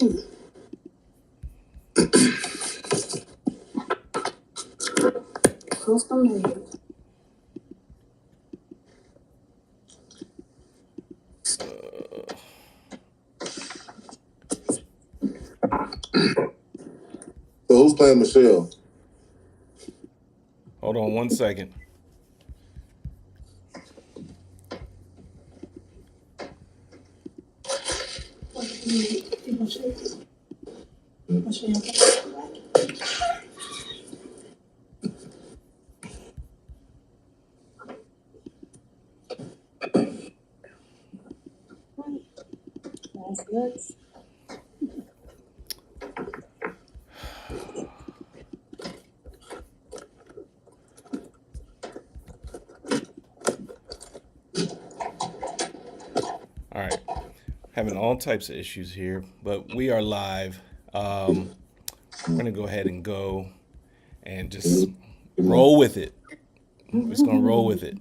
So who's playing Michelle? Hold on 1 second. All right. Having all types of issues here, but we are live. We're going to go ahead and go and just roll with it. We're just going to roll with it.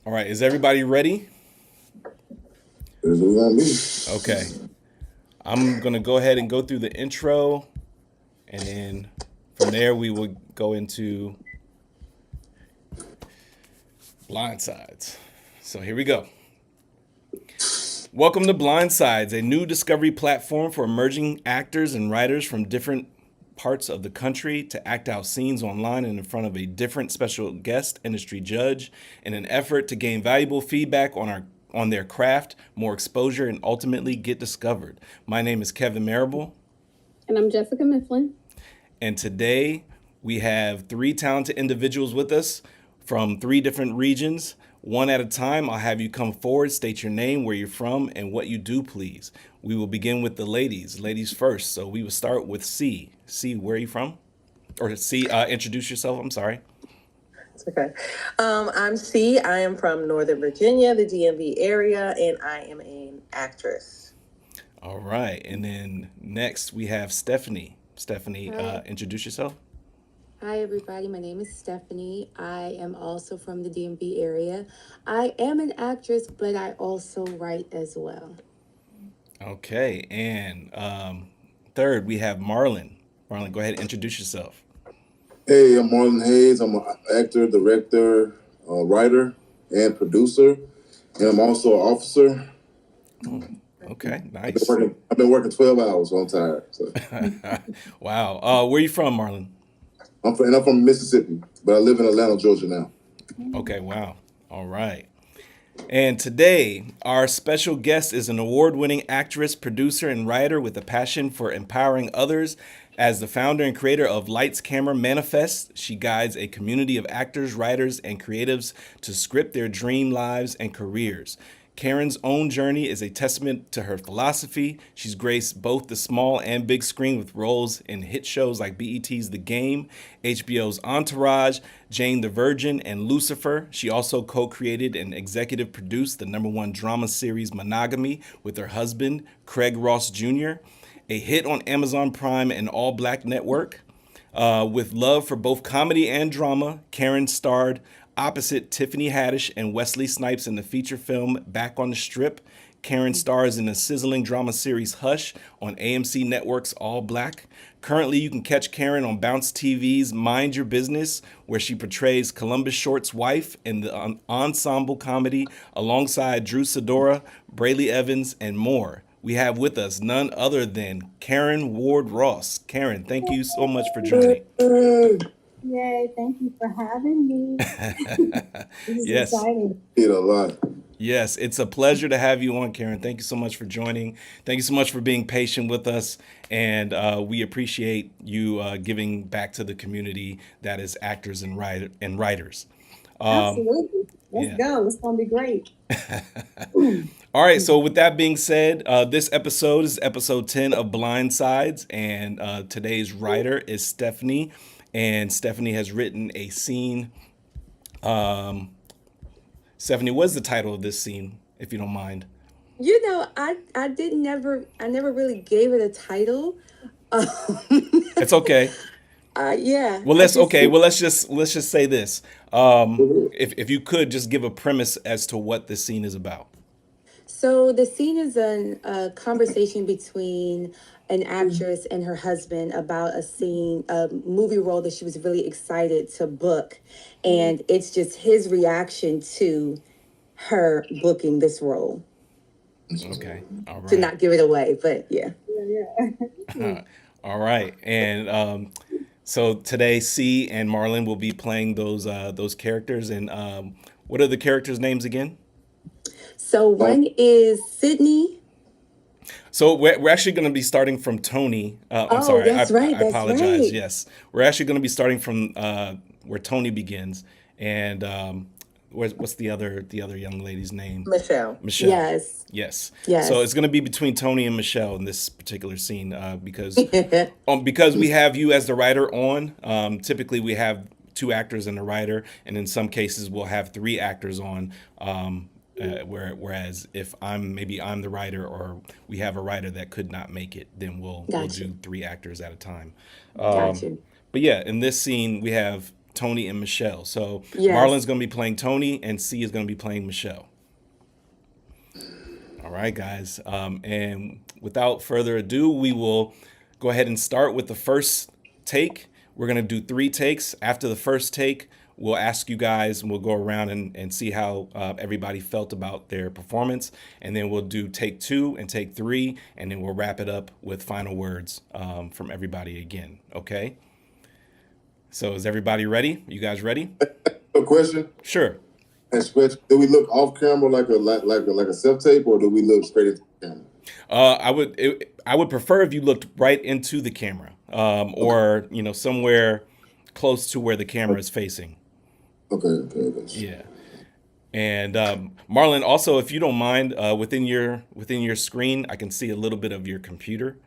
All right. Is everybody ready? Okay. I'm going to go ahead and go through the intro, and then from there we will go into Blindsides. So here we go. Welcome to Blindsides, a new discovery platform for emerging actors and writers from different parts of the country to act out scenes online and in front of a different special guest industry judge in an effort to gain valuable feedback on their craft, more exposure, and ultimately get discovered. My name is Kevin Marable. And I'm Jessica Mifflin. And today we have 3 talented individuals with us from 3 different regions. One at a time, I'll have you come forward, state your name, where you're from, and what you do, please. We will begin with the ladies. Ladies first. So we will start with C. C, where are you from? Or C, introduce yourself. I'm sorry. It's okay. I'm C. I am from Northern Virginia, the DMV area, and I am an actress. All right. And then next we have Stephanie. Stephanie, Hi. introduce yourself. Hi, everybody. My name is Stephanie. I am also from the DMV area. I am an actress, but I also write as well. Okay. And third, we have Marlon. Marlon, go ahead and introduce yourself. Hey, I'm Marlon Hayes. I'm an actor, director, writer, and producer. And I'm also an officer. Okay, nice. I've been working 12 hours, so I'm tired. So. Wow. Where are you from, Marlon? I'm from Mississippi, but I live in Atlanta, Georgia now. Okay, wow. All right. And today, our special guest is an award-winning actress, producer, and writer with a passion for empowering others. As the founder and creator of Lights Camera Manifest, she guides a community of actors, writers, and creatives to script their dream lives and careers. Karen's own journey is a testament to her philosophy. She's graced both the small and big screen with roles in hit shows like BET's The Game, HBO's Entourage, Jane the Virgin, and Lucifer. She also co-created and executive produced the #1 drama series Monogamy with her husband, Craig Ross Jr., a hit on Amazon Prime and All Black Network. With love for both comedy and drama, Karen starred opposite Tiffany Haddish and Wesley Snipes in the feature film Back on the Strip. Karen stars in the sizzling drama series Hush on AMC Network's All Black. Currently, you can catch Karen on Bounce TV's Mind Your Business, where she portrays Columbus Short's wife in the ensemble comedy alongside Drew Sidora, Brayley Evans, and more. We have with us none other than Karen Ward Ross. Karen, thank you so much for joining. Yay, thank you for having me. This is Yes. exciting. Did a lot. Yes, it's a pleasure to have you on, Karen. Thank you so much for joining. Thank you so much for being patient with us. And we appreciate you giving back to the community that is actors and writers. Absolutely. Let's go. It's going to be great. All right, so with that being said, this episode is episode 10 of Blindsides, and today's writer is Stephanie, and Stephanie has written a scene. Stephanie, what's the title of this scene, if you don't mind? You know, I never really gave it a title. It's okay. Yeah. Well, let's just say this. If you could just give a premise as to what this scene is about. So the scene is a conversation between an actress and her husband about a movie role that she was really excited to book. And it's just his reaction to her booking this role. Okay. All To right. not give it away, but yeah. All right. And so today, C and Marlon will be playing those characters. And what are the characters' names again? So one is Sydney. So we're actually going to be starting from Tony. I'm Oh, sorry. that's right. I That's apologize. right. Yes. We're actually going to be starting from where Tony begins. And what's the other young lady's name? Michelle. Michelle. Yes. Yes. Yes. So it's going to be between Tony and Michelle in this particular scene because we have you as the writer on. Typically, we have two actors and a writer, and in some cases, we'll have three actors on. Whereas if I'm the writer or we have a writer that could not make it, then we'll Gotcha. do three actors at a time. Got you. But yeah, in this scene, we have Tony and Michelle. So Yes. Marlon's going to be playing Tony, and C is going to be playing Michelle. All right, guys. And without further ado, we will go ahead and start with the first take. We're going to do 3 takes. After the first take, we'll ask you guys and we'll go around and see how everybody felt about their performance. And then we'll do take 2 and take 3. And then we'll wrap it up with final words from everybody again. Okay? So is everybody ready? You guys ready? A question. Sure. Do we look off camera like a self tape, or do we look straight into the camera? I would prefer if you looked right into the camera, or somewhere close to where the camera is facing. Okay. Yeah. And Marlon, also, if you don't mind, within your screen, I can see a little bit of your computer.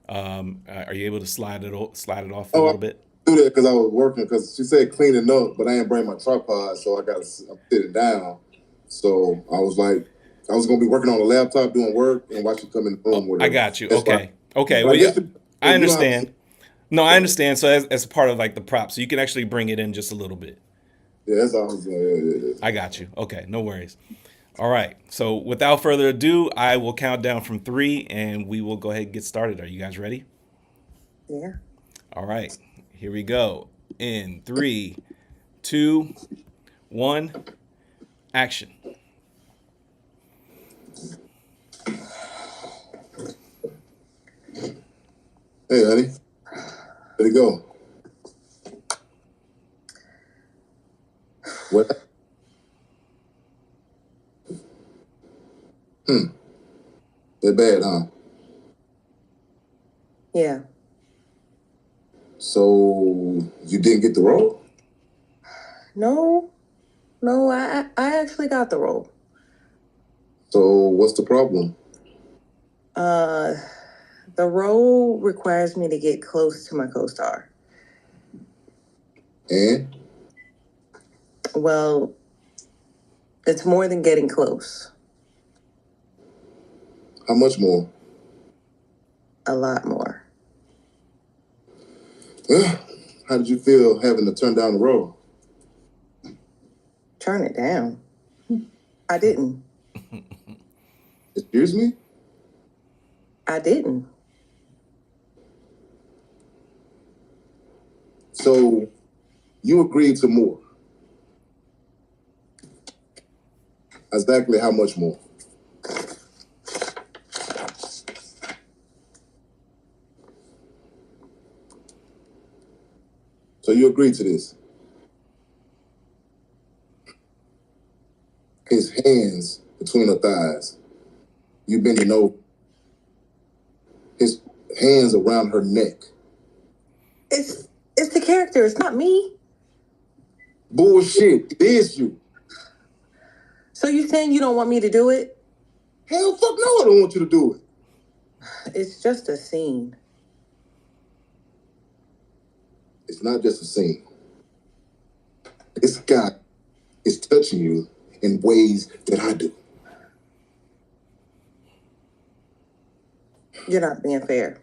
Are you able to slide it off a little bit? Do that because I was working. Because she said cleaning up, but I ain't bring my tripod, so I'm sitting down. So I was like, I was gonna be working on a laptop doing work, and watch you come in the room with her. I got you. That's Okay. why. Okay. But Well, I guess yeah, I understand. No, I understand. So as part of like the prop, so you can actually bring it in just a little bit. Yeah, that's all I was doing. Yeah. I got you. Okay, no worries. All right. So without further ado, I will count down from 3 and we will go ahead and get started. Are you guys ready? Yeah. All right. Here we go. In 3, 2, 1, action. Hey, honey. Let it go. What? They're bad, huh? Yeah. So you didn't get the role? No, I actually got the role. So what's the problem? The role requires me to get close to my co-star. And Well, it's more than getting close. how much more? A lot more. How did you feel having to turn down the role? Turn it down. I didn't. Excuse me? I didn't. So you agreed to more. Exactly how much more? So you agreed to this. His hands between her thighs. You bending over. His hands around her neck. It's the character. It's not me. Bullshit. It is you. So you saying you don't want me to do it? Hell fuck no, I don't want you to do it. It's just a scene. It's not just a scene. This guy is touching you in ways that I do. You're not being fair.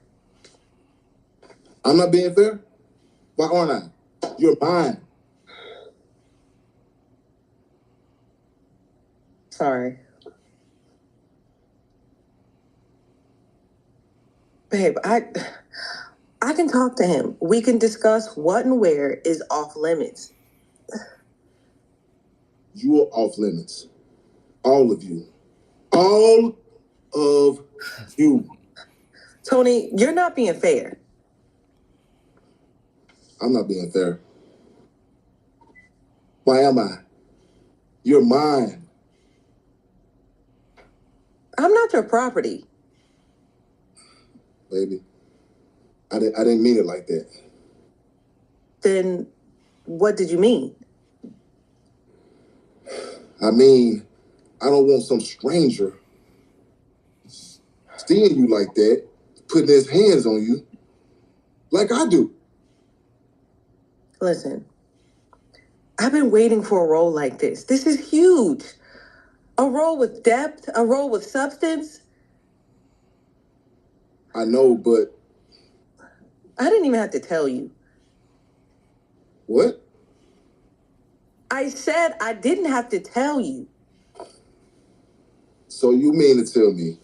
I'm not being fair? Why aren't I? You're mine. Sorry. Babe, I can talk to him. We can discuss what and where is off limits. You are off limits. All of you. All of you. Tony, you're not being fair. I'm not being fair. Why am I? You're mine. I'm not your property. Baby. I didn't mean it like that. Then what did you mean? I mean, I don't want some stranger seeing you like that, putting his hands on you like I do. Listen, I've been waiting for a role like this. This is huge. A role with depth, a role with substance. I know, but I didn't even have to tell you. what? I said I didn't have to tell you. So you mean to tell me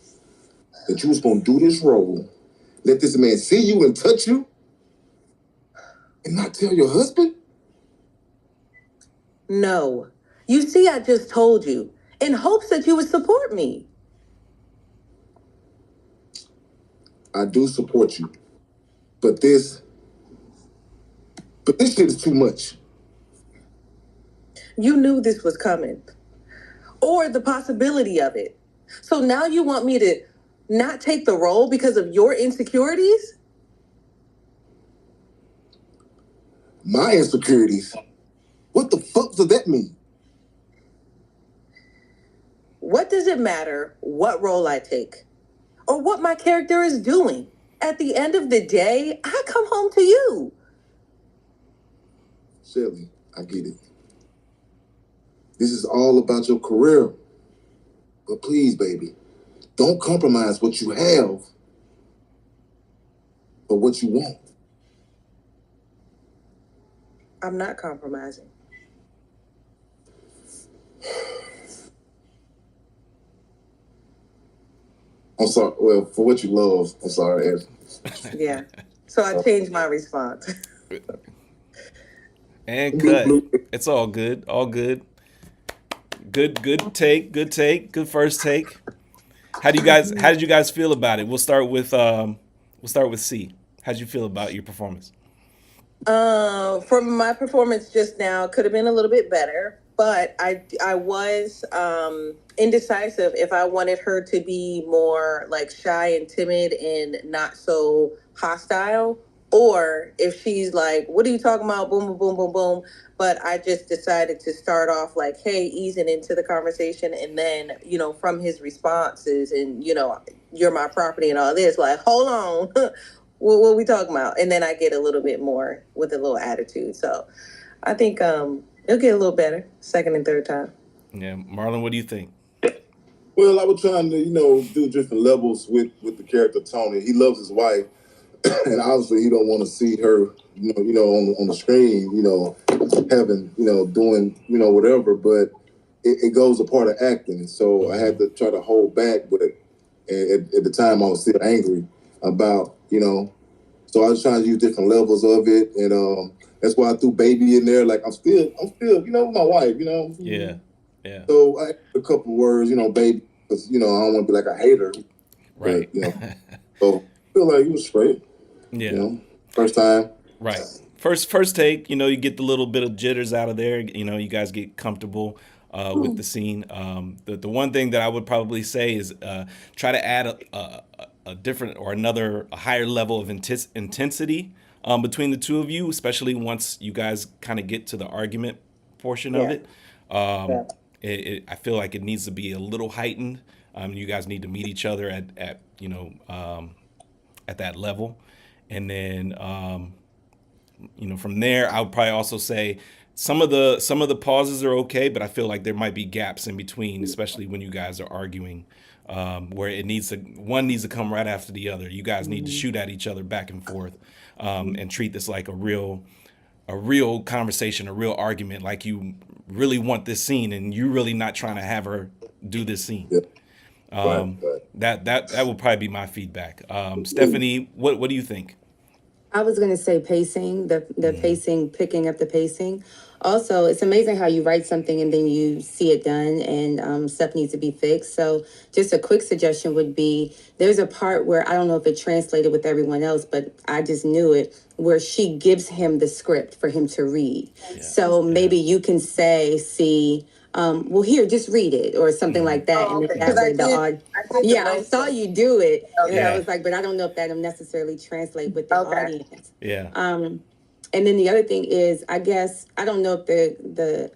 that you was gonna do this role, let this man see you and touch you, and not tell your husband? No. You see, I just told you in hopes that you would support me. I do support you, but this shit is too much. You knew this was coming, or the possibility of it. So now you want me to not take the role because of your insecurities? My insecurities? What the fuck does that mean? What does it matter what role I take or what my character is doing? At the end of the day, I come home to you. Shelly, I get it. This is all about your career. But please, baby, don't compromise what you have for what you want. I'm not compromising. I'm sorry. Well, for what you love, I'm sorry, Ed. Yeah. So I changed my response. And cut. It's all good. All good. Good take. Good take. Good first take. How did you guys feel about it? We'll start with C. How did you feel about your performance? From my performance just now, could have been a little bit better, but I was indecisive if I wanted her to be more like shy and timid and not so hostile, or if she's like, "What are you talking about?" Boom, boom, boom, boom, boom. But I just decided to start off like, "Hey," easing into the conversation, and then from his responses and "You're my property" and all this, like, hold on. What are we talking about? And then I get a little bit more with a little attitude. So I think it'll get a little better second and third time. Yeah, Marlon, what do you think? Well, I was trying to, do different levels with the character Tony. He loves his wife, and obviously he don't want to see her, on the screen, having, doing, whatever. But it goes a part of acting, so I had to try to hold back. But at the time, I was still angry about, so I was trying to use different levels of it, and that's why I threw baby in there. Like I'm still, my wife, Yeah. So I had a couple words, baby, because I don't want to be like a hater, Right. But, so I feel like you was straight. Yeah. First time. Right. First take, you get the little bit of jitters out of there. You guys get comfortable with the scene. The one thing that I would probably say is try to add a different or a higher level of intensity between the two of you, especially once you guys kind of get to the argument portion of it. I feel like it needs to be a little heightened. You guys need to meet each other at that level, and then from there, I would probably also say some of the pauses are okay, but I feel like there might be gaps in between, especially when you guys are arguing, where one needs to come right after the other. You guys need to shoot at each other back and forth, and treat this like a real conversation, a real argument, like you really want this scene and you really not trying to have her do this scene. Yeah. Right. That would probably be my feedback. Stephanie, what do you think? I was gonna say pacing, the pacing, picking up the pacing. Also, it's amazing how you write something and then you see it done and stuff needs to be fixed. So, just a quick suggestion would be there's a part where I don't know if it translated with everyone else, but I just knew it, where she gives him the script for him to read. So maybe you can say, see, well, here, just read it or something like that. Oh, And okay. then that way the I odd. did the Yeah, I most saw of it. you do it, and Okay. I was like, but I don't know if that'll necessarily translate with the Okay. audience. Yeah. And then the other thing is, I guess I don't know if the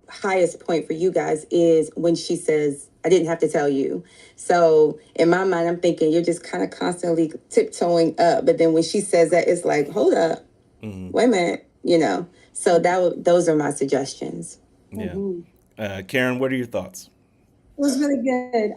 highest point for you guys is when she says, "I didn't have to tell you." So in my mind, I'm thinking you're just kind of constantly tiptoeing up, but then when she says that, it's like, hold up, wait a minute, you know. So those are my suggestions. Yeah. Karen, what are your thoughts? It was really good.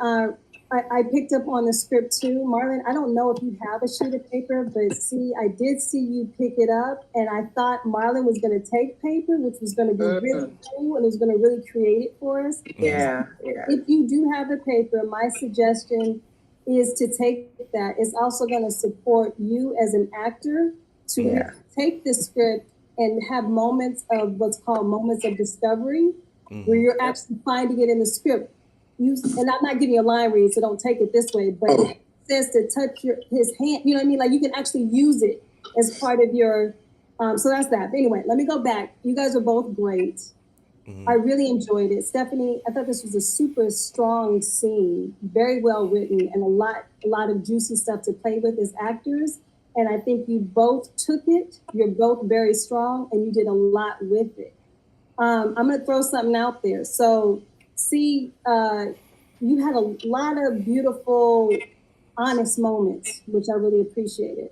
I picked up on the script too. Marlon, I don't know if you have a sheet of paper, but see, I did see you pick it up, and I thought Marlon was going to take paper, which was going to be really cool, and it was going to really create it for us. Yeah. If you do have the paper, my suggestion is to take that. It's also going to support you as an actor to really take the script and have moments of what's called moments of discovery, where you're actually finding it in the script. And I'm not giving you a line read, so don't take it this way, but it says to touch his hand, you know what I mean? Like you can actually use it as part of your, so that's that. But anyway, let me go back. You guys are both great. I really enjoyed it. Stephanie, I thought this was a super strong scene, very well written, and a lot of juicy stuff to play with as actors. And I think you both took it. You're both very strong, and you did a lot with it. I'm going to throw something out there. So, see, you had a lot of beautiful, honest moments, which I really appreciated.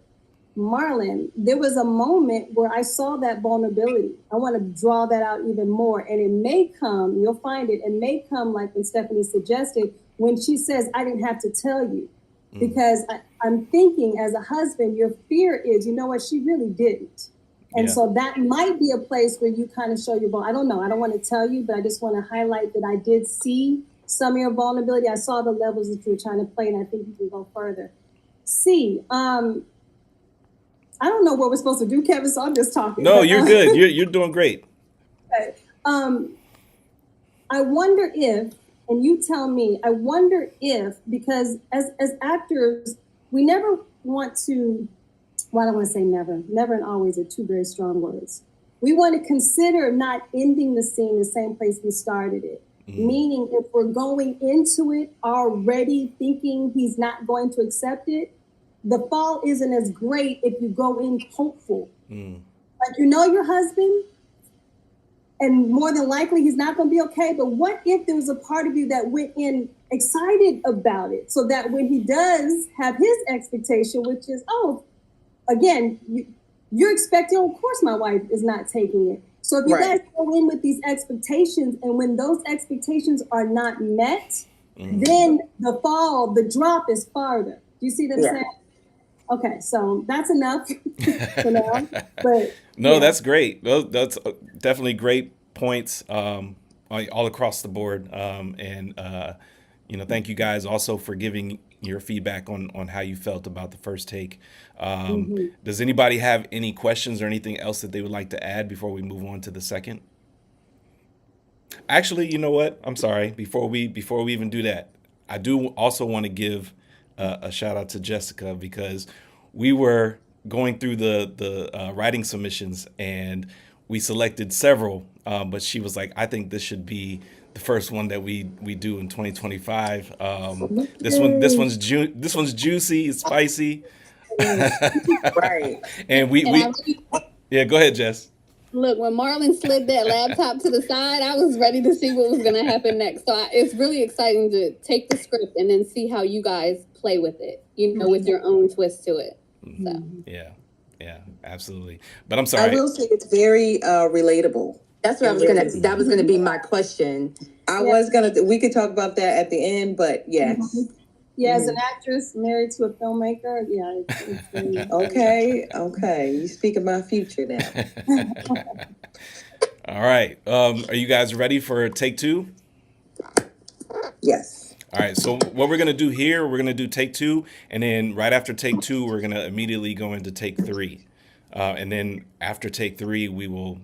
Marlon, there was a moment where I saw that vulnerability. I want to draw that out even more. And it may come, you'll find it may come like when Stephanie suggested, when she says, I didn't have to tell you. Because I'm thinking as a husband, your fear is, you know what, she really didn't. And so that might be a place where you kind of show your I don't know. I don't want to tell you, but I just want to highlight that I did see some of your vulnerability. I saw the levels that you were trying to play, and I think you can go further. I don't know what we're supposed to do, Kevin, so I'm just talking. No, you're good. You're doing great. Okay. I wonder if, and you tell me, I wonder if, because as actors, we never want to, well, I don't want to say never. Never and always are two very strong words. We want to consider not ending the scene the same place we started it. Meaning if we're going into it already thinking he's not going to accept it, the fall isn't as great if you go in hopeful. Like, you know your husband, and more than likely he's not going to be okay. But what if there was a part of you that went in excited about it, so that when he does have his expectation, which is, oh, again, you're expecting, of course my wife is not taking it. So if you guys go in with these expectations, and when those expectations are not met, then the drop is farther. Do you see what I'm saying? Okay, so that's enough for now. But no, that's great. That's definitely great points all across the board. Thank you guys also for giving your feedback on how you felt about the first take. Does anybody have any questions or anything else that they would like to add before we move on to the second? Actually, you know what? I'm sorry. Before we even do that, I do also want to give a shout out to Jessica, because we were going through the writing submissions and we selected several, but she was like, I think this should be the first one that we do in 2025. This one's juicy, it's spicy. Right. And yeah, go ahead, Jess. Look, when Marlon slid that laptop to the side, I was ready to see what was going to happen next. So it's really exciting to take the script and then see how you guys play with it, with your own twist to it. So. Yeah, absolutely. But I'm sorry. I will say it's very relatable. That's what that was gonna be my question. We could talk about that at the end, but yes. Yeah, as an actress married to a filmmaker, it's Okay. You speak of my future now. All right. Are you guys ready for take two? Yes. All right. So what we're gonna do here, we're gonna do take two, and then right after take two, we're gonna immediately go into take three, and then after take three, we will,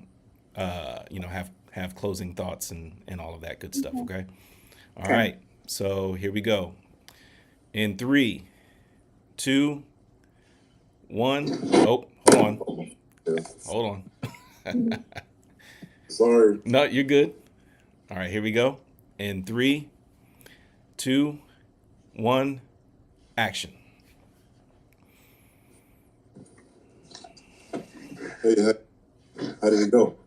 have closing thoughts and all of that good stuff. Okay. All Okay. right. So here we go. In 3, 2, 1. Oh, hold on. Yeah. Hold on. Sorry. No, you're good. All right, here we go. In 3, 2, 1, action. Hey, how did it go?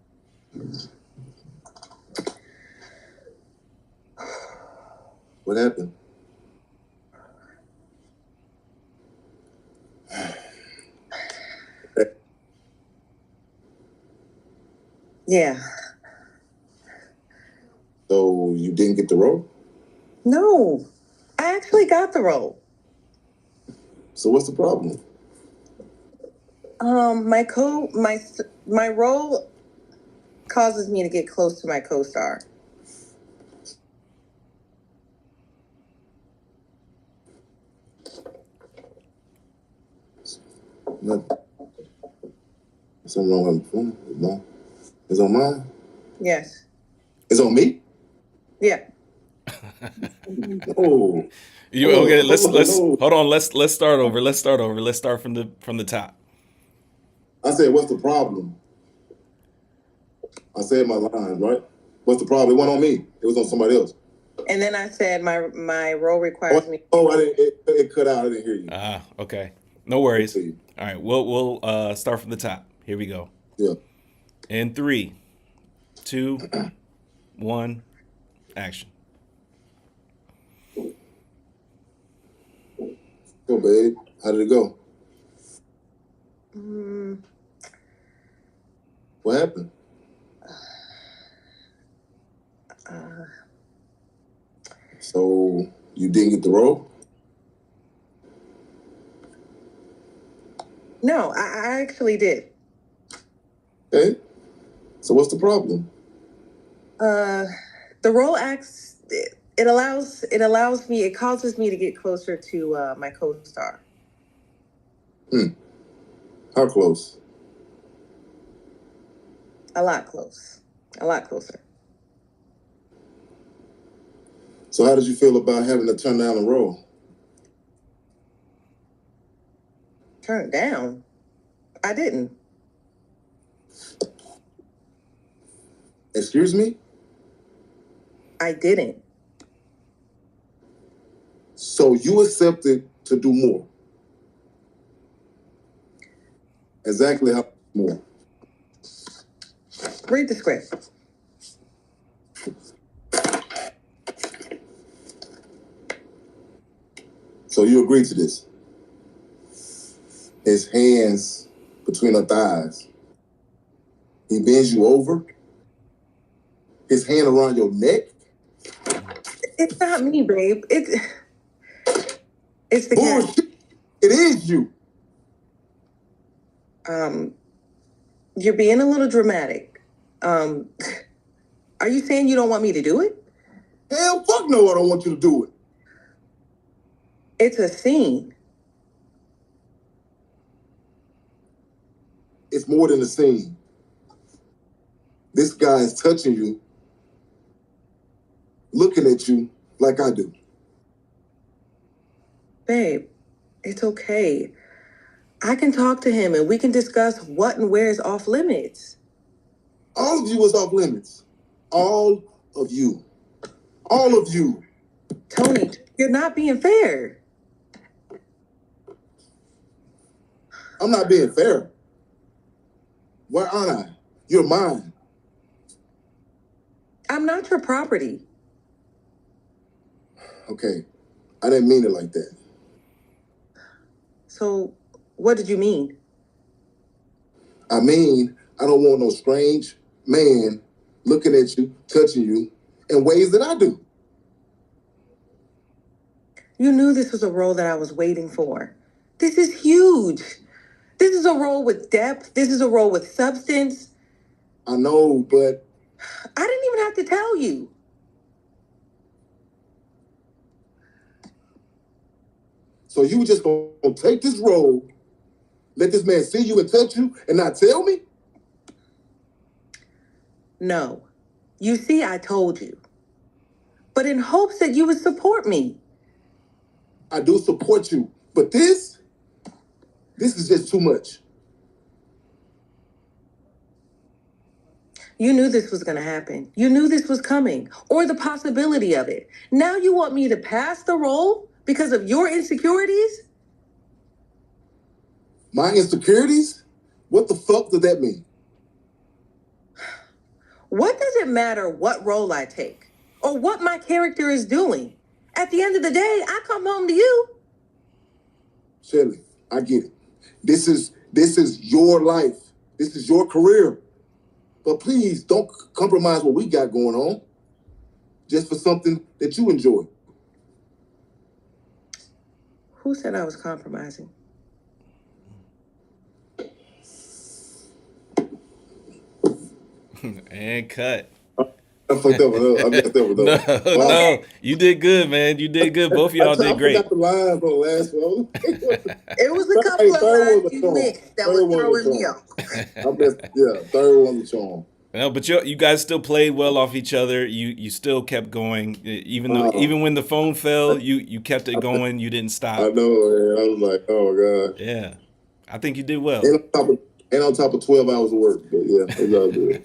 What happened? Yeah. So you didn't get the role? No, I actually got the role. So what's the problem? My role causes me to get close to my co-star. Nothing. Something wrong with my phone? No. It's on mine? Yes. It's on me? Yeah. Oh. You Oh, okay? Let's no. hold on. Let's start over. Let's start from the top. I said, what's the problem? I said my line, right? What's the problem? It wasn't on me. It was on somebody else. And then I said my role requires me. Oh, I didn't. It cut out. I didn't hear you. Okay. No worries. See. All right. We'll start from the top. Here we go. Yeah. In 3, 2, 1, action. Go, babe. How did it go? What happened? So you didn't get the role? No, I actually did. Okay. So what's the problem? The role acts. It allows me. It causes me to get closer to my co-star. How close? A lot closer. So how did you feel about having to turn down the role? Turn it down. I didn't. Excuse me? I didn't. So you accepted to do more. Exactly how more? Read the script. So you agreed to this? His hands between her thighs. He bends you over. His hand around your neck. It's not me, babe. It's the cat. Bullshit. It is you. You're being a little dramatic. Are you saying you don't want me to do it? Hell, fuck no, I don't want you to do it. It's a scene. It's more than a scene. This guy is touching you, looking at you like I do. Babe, it's okay. I can talk to him and we can discuss what and where is off limits. All of you is off limits. All of you. All of you. Tony, you're not being fair. I'm not being fair. Where aren't I? You're mine. I'm not your property. Okay. I didn't mean it like that. So, what did you mean? I mean, I don't want no strange man looking at you, touching you in ways that I do. You knew this was a role that I was waiting for. This is huge. This is a role with depth. This is a role with substance. I know, but I didn't even have to tell you. So you just gonna take this role, let this man see you and touch you, and not tell me? No. You see, I told you. But in hopes that you would support me. I do support you, but this is just too much. You knew this was going to happen. You knew this was coming, or the possibility of it. Now you want me to pass the role because of your insecurities? My insecurities? What the fuck does that mean? What does it matter what role I take or what my character is doing? At the end of the day, I come home to you. Shelly, I get it. This is your life. This is your career. But please don't compromise what we got going on just for something that you enjoy. Who said I was compromising? And cut. I fucked up. I messed up with No, those. no, you did good, man. You did good. Both of y'all did great. I forgot the lines on the last one. It was a couple of third lines was you the charm. mixed that Third was one was throwing the me charm. off. Third one the charm. No, but you guys still played well off each other. You still kept going, even when the phone fell, you kept it going. You didn't I stop. know, man. I was like, oh God. Yeah, I think you did well. And on top of 12 hours of work. But yeah, it's all good.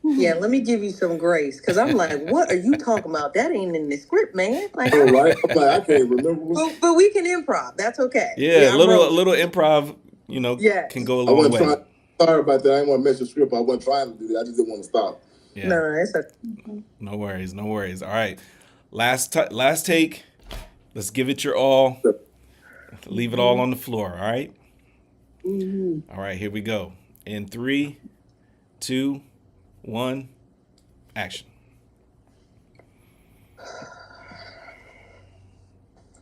Yeah, let me give you some grace, because I'm like, what are you talking about? That ain't in the script, man. Like, All right. I'm like, I can't remember. but we can improv. That's okay. Yeah, a I'm little rolling. improv, Yes. can go a I long wasn't way. trying. Sorry about that. I didn't want to mess your script. I wasn't trying to do that. I just didn't want to stop. Yeah, No, it's a no worries, no worries. All right, last take. Let's give it your all. Leave it all on the floor. All right. All right, here we go. In 3, 2, 1, action.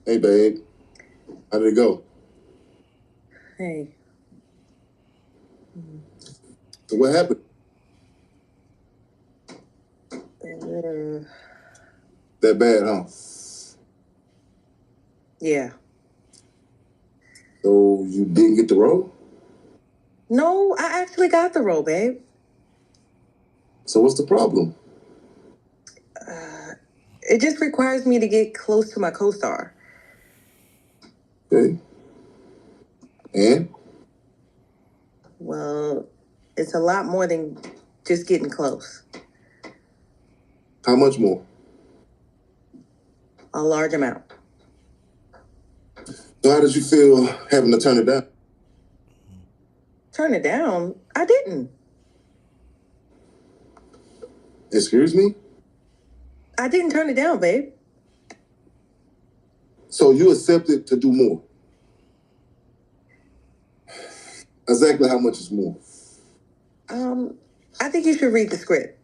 Hey, babe. How did it go? hey. So what happened? That bad, huh? Yeah. So you didn't get the role? No, I actually got the role, babe. So what's the problem? It just requires me to get close to my co-star. Okay. And? Well, it's a lot more than just getting close. How much more? A large amount. So how did you feel having to turn it down? Turn it down? I didn't. Excuse me? I didn't turn it down, babe. So you accepted to do more? Exactly how much is more? I think you should read the script.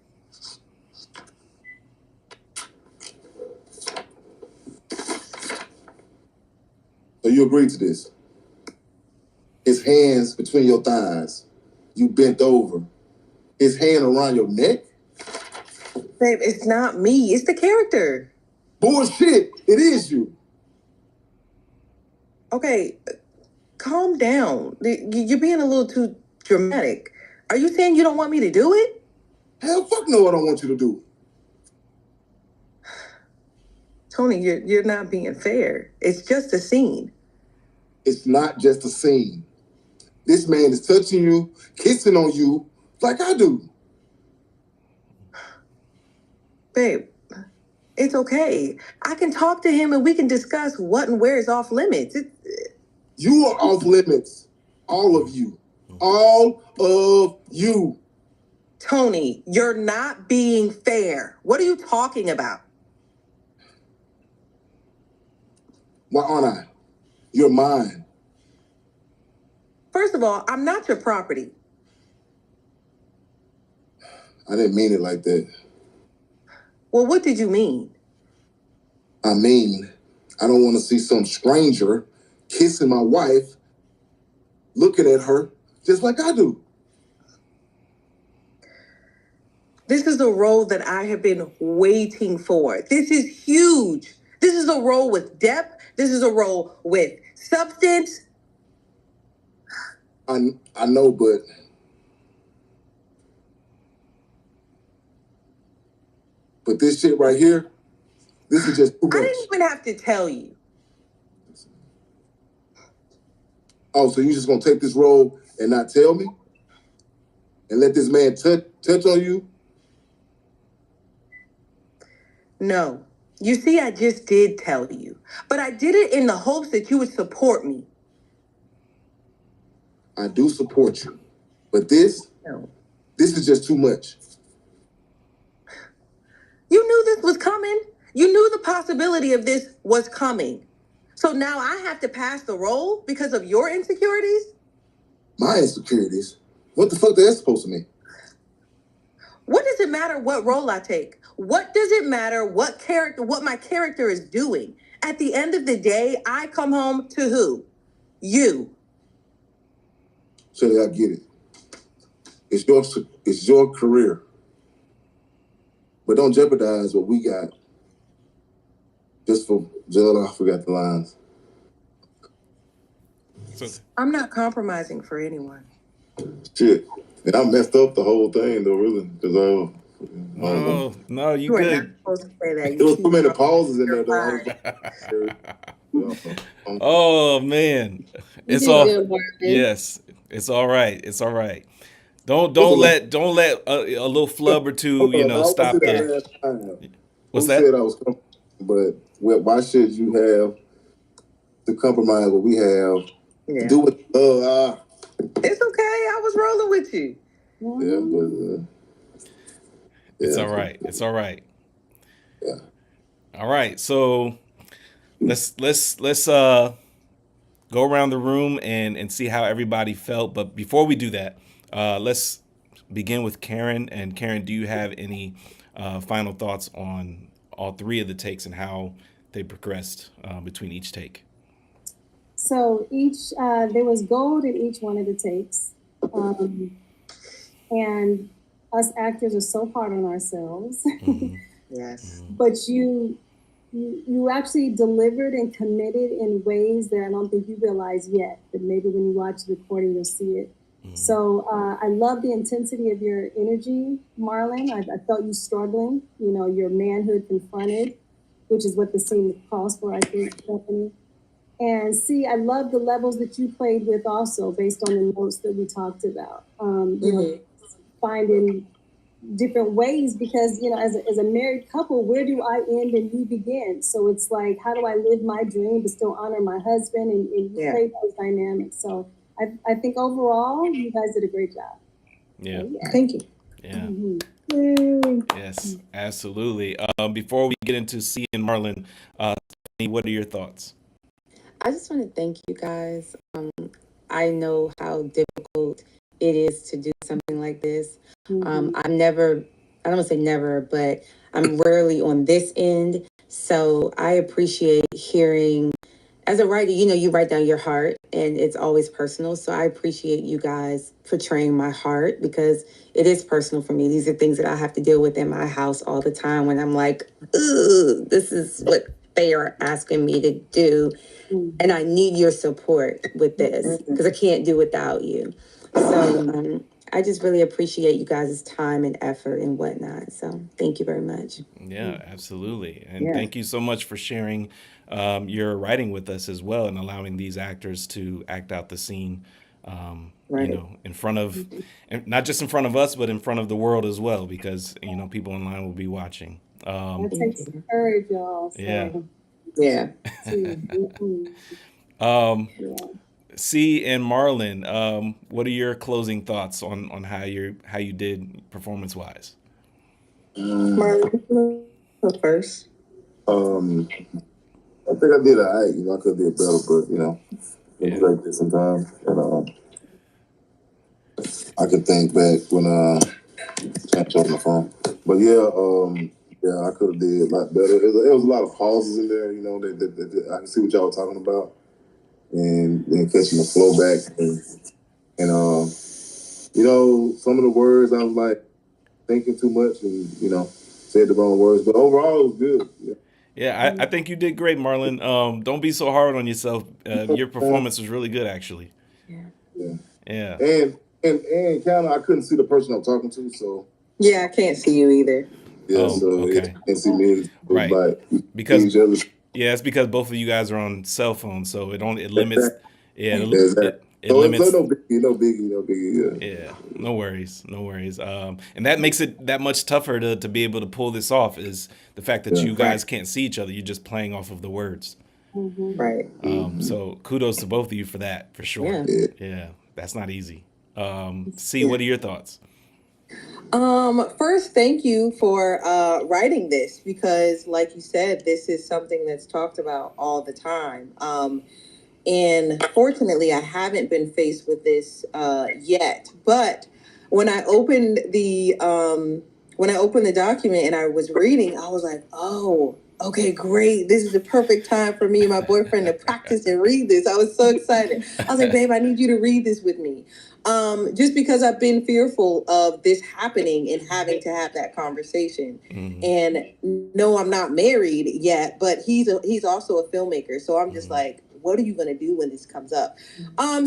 So you agreed to this? His hands between your thighs. You bent over. His hand around your neck? Babe, it's not me. It's the character. Bullshit. It is you. Okay, calm down. You're being a little too dramatic. Are you saying you don't want me to do it? Hell, fuck no, I don't want you to do. Tony, you're not being fair. It's just a scene. It's not just a scene. This man is touching you, kissing on you, like I do. Babe, it's okay. I can talk to him and we can discuss what and where is off limits. You are off limits. All of you. All of you. Tony, you're not being fair. What are you talking about? Why aren't I? You're mine. First of all, I'm not your property. I didn't mean it like that. Well, what did you mean? I mean, I don't want to see some stranger kissing my wife, looking at her just like I do. This is a role that I have been waiting for. This is huge. This is a role with depth. This is a role with Substance. I know, but this shit right here, this is just too I much. didn't even have to tell you. Oh, so you just gonna take this role and not tell me? And let this man touch on you? No. You see, I just did tell you. But I did it in the hopes that you would support me. I do support you. But this is just too much. You knew this was coming. You knew the possibility of this was coming. So now I have to pass the role because of your insecurities? My insecurities? What the fuck that's supposed to mean? What does it matter what role I take? What does it matter what my character is doing? At the end of the day, I come home to who? You. So that I get it. It's your career. But don't jeopardize what we got. Just for Jill, I forgot the lines. I'm not compromising for anyone. Shit. And I messed up the whole thing though, really. Because No, you You are not good. supposed to say that. there was too many pauses in there though. Oh man, You it's did all good, Marvin. yes. It's all right. It's all right. Don't let a little flub or two, stop the. What's Who that? said I was comfortable, but why should you have to compromise what we have? Yeah. Do it. It's okay. I was rolling with you. Yeah, but It's all right. It's all right. Yeah. All right. So let's go around the room and see how everybody felt. But before we do that, let's begin with Karen. And Karen, do you have any final thoughts on all three of the takes and how they progressed between each take? So there was gold in each one of the takes. And us actors are so hard on ourselves. Mm-hmm. Yes. But you actually delivered and committed in ways that I don't think you realize yet, but maybe when you watch the recording, you'll see it. Mm-hmm. So I love the intensity of your energy, Marlon. I felt you struggling, your manhood confronted, which is what the scene calls for, I think, Stephanie. And see, I love the levels that you played with also based on the notes that we talked about. Finding different ways because, as a married couple, where do I end and you begin? So it's like, how do I live my dream but still honor my husband? And you play those dynamics. So I think overall, you guys did a great job. Yeah. So, yeah. Thank you. Yeah. Mm-hmm. Yes, absolutely. Before we get into C and Marlon, Stephanie, what are your thoughts? I just want to thank you guys. I know how difficult it is to do something like this. Mm-hmm. I don't want to say never, but I'm rarely on this end. So I appreciate hearing, as a writer, you write down your heart and it's always personal. So I appreciate you guys portraying my heart because it is personal for me. These are things that I have to deal with in my house all the time when I'm like, ooh, this is what they are asking me to do. And I need your support with this because I can't do without you. So I just really appreciate you guys' time and effort and whatnot. So thank you very much. Yeah, absolutely. And thank you so much for sharing your writing with us as well and allowing these actors to act out the scene, in front of, and not just in front of us, but in front of the world as well, because, people online will be watching. That takes courage, y'all. So. Yeah. Yeah. C and Marlon, what are your closing thoughts on how you did performance wise? Marlon, go first. I think I did all right. I could have did better, but it was like this sometimes. And I can think back when I can't on the phone. But I could have did a lot better. There was a lot of pauses in there, that I can see what y'all were talking about. And then catching the flow back and some of the words I was like thinking too much and said the wrong words, but overall it was good. Yeah, I think you did great, Marlon. Don't be so hard on yourself. Your performance was really good, actually. Yeah. Yeah. Yeah. And kind of, I couldn't see the person I'm talking to, so Yeah, I can't see you either. yeah, Oh, so okay. it can't see me. Right. But Because each other. yeah, it's because both of you guys are on cell phones, so it limits. Yeah, Exactly. it So limits. no biggie. Yeah. Yeah, no worries. And that makes it that much tougher to be able to pull this off is the fact that you guys can't see each other. You're just playing off of the words. Right. So kudos to both of you for that, for sure. Yeah. Yeah, that's not easy. C, what are your thoughts? First, thank you for writing this because, like you said, this is something that's talked about all the time. And fortunately, I haven't been faced with this yet. But when I opened the document and I was reading, I was like, oh, okay, great. This is the perfect time for me and my boyfriend to practice and read this. I was so excited. I was like, babe, I need you to read this with me. Just because I've been fearful of this happening and having to have that conversation. Mhm. And no, I'm not married yet, but he's also a filmmaker. So I'm just like, what are you going to do when this comes up?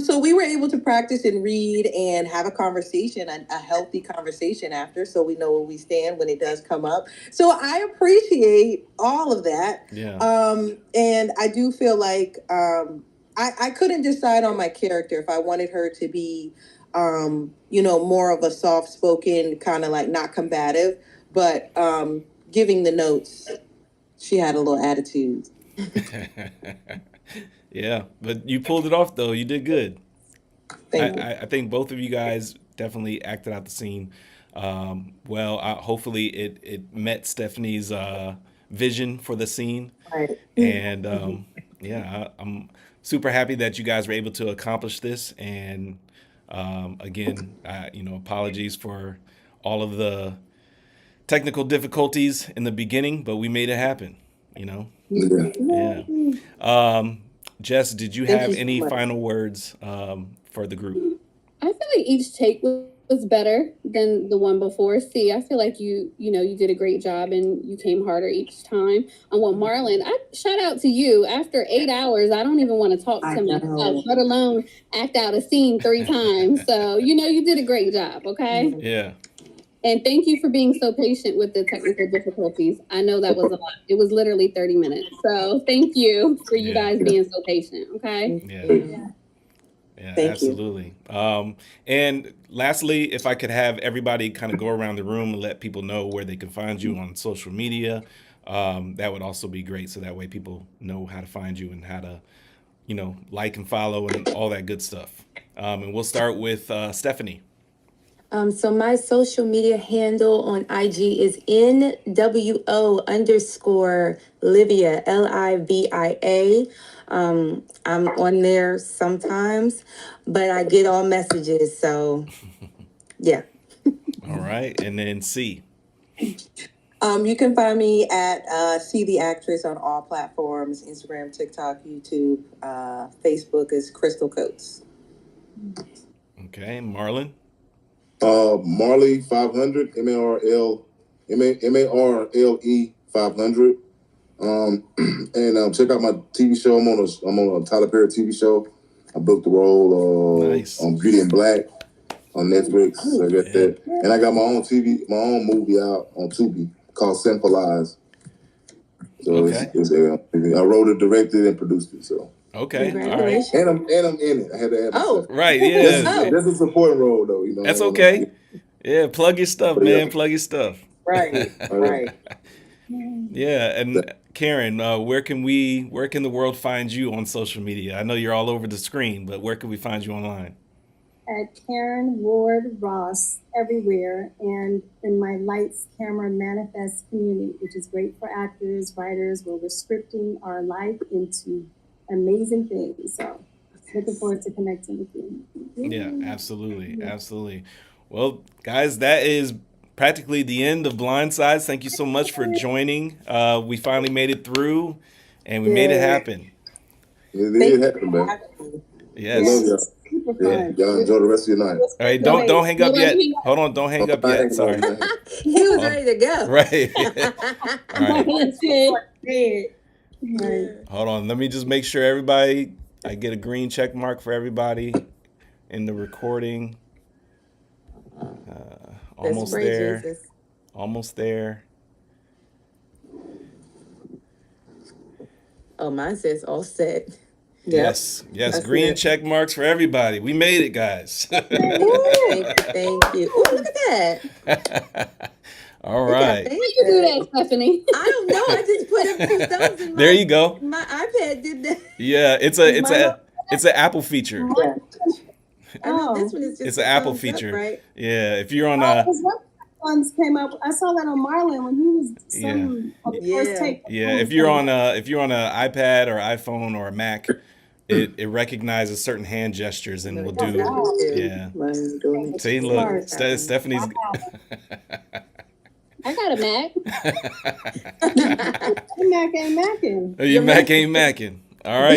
So we were able to practice and read and have a conversation, a healthy conversation after, so we know where we stand when it does come up. So I appreciate all of that. Yeah. And I do feel like I couldn't decide on my character if I wanted her to be, more of a soft-spoken, kind of like not combative, but giving the notes, she had a little attitude. Yeah, but you pulled it off though. You did good. Thank you. I think both of you guys definitely acted out the scene. Hopefully it met Stephanie's vision for the scene, Right. and I'm super happy that you guys were able to accomplish this. And again, apologies for all of the technical difficulties in the beginning, but we made it happen. Yeah. Yeah. Jess, did you Thank have you so any much. final words for the group? I feel like each take was better than the one before. See, I feel like you did a great job and you came harder each time. And well, Marlon, shout out to you. After 8 hours, I don't even want to talk I to know. myself, let alone act out a scene 3 times. So, you did a great job, okay? Yeah. And thank you for being so patient with the technical difficulties. I know that was a lot. It was literally 30 minutes. So thank you for you Yeah. guys being so patient, okay? Yeah. Yeah, Thank you. absolutely. And lastly, if I could have everybody kind of go around the room and let people know where they can find you on social media, that would also be great. So that way people know how to find you and how to, like and follow and all that good stuff. And we'll start with Stephanie. So my social media handle on IG is NWO_Livia, LIVIA. I'm on there sometimes, but I get all messages. So yeah. All right. And then C. You can find me at See the Actress on all platforms, Instagram, TikTok, YouTube, Facebook is Crystal Coates. Okay. Marlon. Marley 500, MARLE 500. And check out my TV show. I'm on a Tyler Perry TV show. I booked the role Nice. on Beauty and Black on Netflix. I got that, and I got my own movie out on Tubi called Sinful Eyes. So Okay. I wrote it, directed, and produced it. So Okay. All right. Congratulations. and I'm in it. I had to add Oh. myself. Right. This Yeah. is a supporting role though. That's okay. Yeah. Plug your stuff, man. Plug your stuff. Right, right. Yeah. And Karen, where can the world find you on social media? I know you're all over the screen, but where can we find you online? At Karen Ward Ross everywhere, and in my Lights Camera Manifest community, which is great for actors, writers, where we're scripting our life into amazing things. So looking forward to connecting with you. Yeah, absolutely. Absolutely. Well, guys, that is practically the end of Blindsides. Thank you so much for joining. We finally made it through and we made it happen. It did happen, man. I Yes. love y'all. Super Yeah, fun. y'all enjoy the rest of your night. All right, don't hang up yet. Hold on, don't hang up yet. Sorry. He was ready to go. Right. All right. That's it. dead. Right. Hold on. Let me just make sure everybody, I get a green check mark for everybody in the recording. Almost Pray there. Jesus. Almost there. Oh, mine says all set. Yes. Yes. That's Green it. check marks for everybody. We made it, guys. Thank you. Oh, look at that. All It got right. How you do fancy. that, Stephanie? I don't know. I just put a few thumbs in my. There you go. My iPad did that. Yeah, it's an Apple feature. I know this one is just. It's a an Apple thumbs up, feature. right? Yeah, if you're on Because what ones came up, I saw that on Marlon when he was some of the Yeah. first take. if you're on an iPad or iPhone or a Mac, it recognizes certain hand gestures and will do. Yeah. Mine's doing it. See, look, Smart. Stephanie's. I got a Mac. Mac ain't Mackin'. Your Mac ain't Macking. All right.